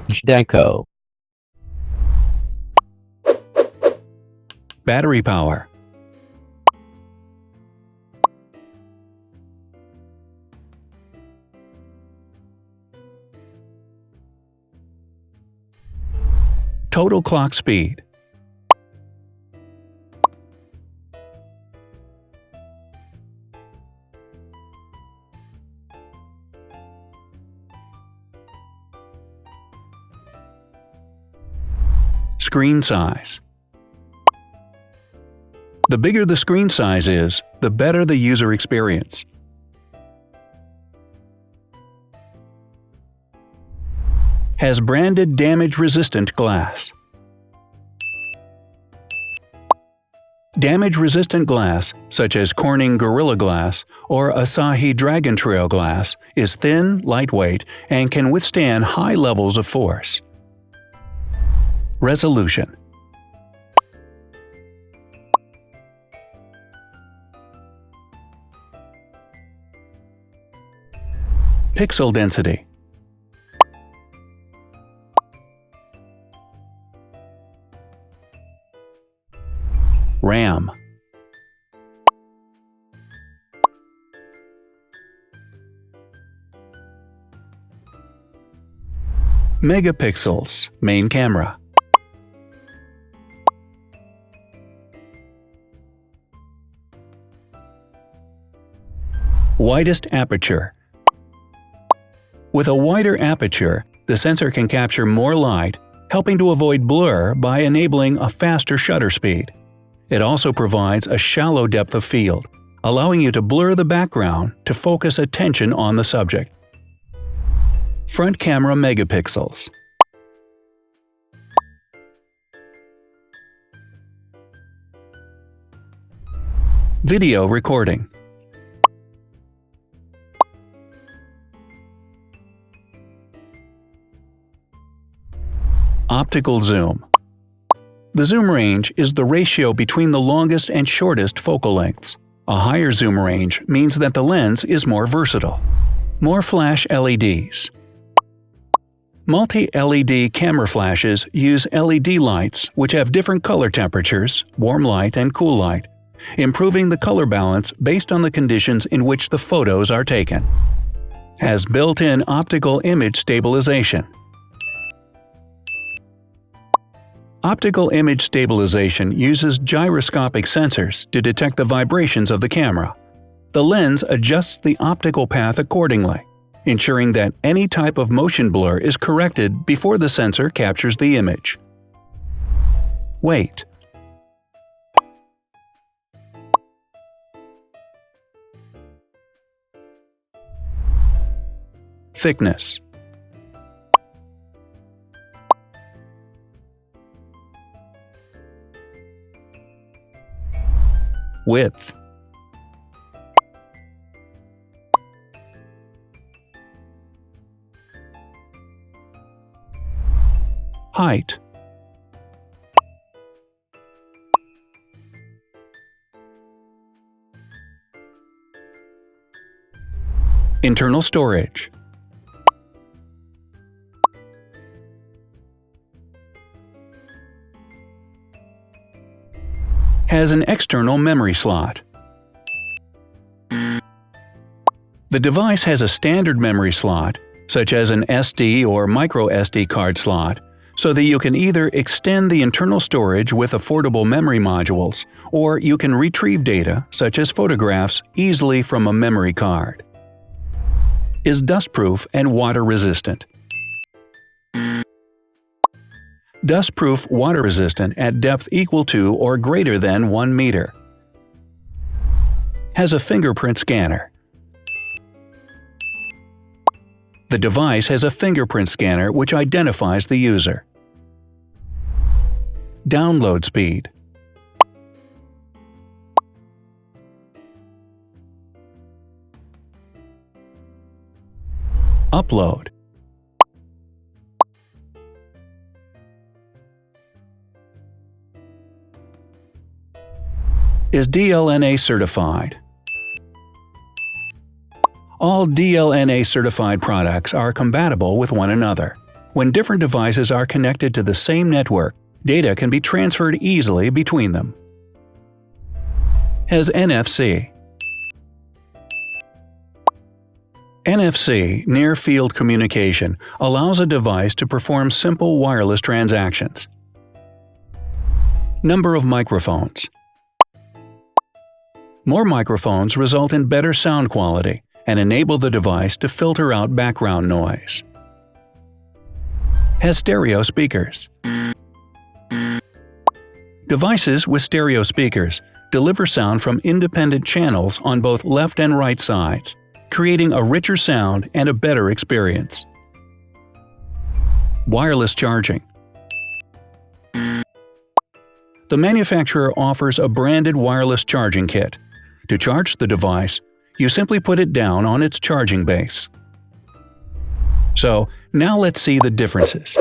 Zhdanko. Battery power. Total clock speed. Screen size. The bigger the screen size is, the better the user experience. Has branded damage-resistant glass. Damage-resistant glass, such as Corning Gorilla Glass or Asahi Dragon Trail glass, is thin, lightweight, and can withstand high levels of force. Resolution. Pixel density. RAM. Megapixels, main camera. Widest aperture. With a wider aperture, the sensor can capture more light, helping to avoid blur by enabling a faster shutter speed. It also provides a shallow depth of field, allowing you to blur the background to focus attention on the subject. Front camera megapixels. Video recording. Optical zoom. The zoom range is the ratio between the longest and shortest focal lengths. A higher zoom range means that the lens is more versatile. More flash LEDs. Multi-LED camera flashes use LED lights which have different color temperatures, warm light and cool light, improving the color balance based on the conditions in which the photos are taken. Has built-in optical image stabilization. Optical image stabilization uses gyroscopic sensors to detect the vibrations of the camera. The lens adjusts the optical path accordingly, ensuring that any type of motion blur is corrected before the sensor captures the image. Weight. Thickness. Width. Height. Internal storage. Has an external memory slot. The device has a standard memory slot, such as an SD or micro SD card slot, so that you can either extend the internal storage with affordable memory modules, or you can retrieve data, such as photographs, easily from a memory card. Is dustproof and water-resistant. Dustproof water-resistant at depth equal to or greater than 1 meter. Has a fingerprint scanner. The device has a fingerprint scanner which identifies the user. Download speed. Upload. Is DLNA certified. All DLNA certified products are compatible with one another. When different devices are connected to the same network, data can be transferred easily between them. Has NFC. NFC, near-field communication, allows a device to perform simple wireless transactions. Number of microphones. More microphones result in better sound quality and enable the device to filter out background noise. Has stereo speakers. Devices with stereo speakers deliver sound from independent channels on both left and right sides, creating a richer sound and a better experience. Wireless charging. The manufacturer offers a branded wireless charging kit. To charge the device, you simply put it down on its charging base. So, now let's see the differences.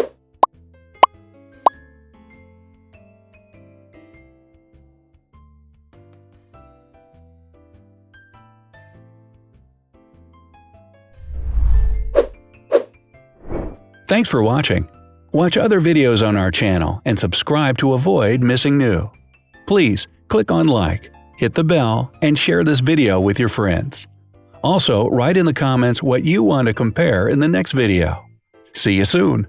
Thanks for watching. Watch other videos on our channel and subscribe to avoid missing new. Please click on like, hit the bell, and share this video with your friends. Also, write in the comments what you want to compare in the next video. See you soon!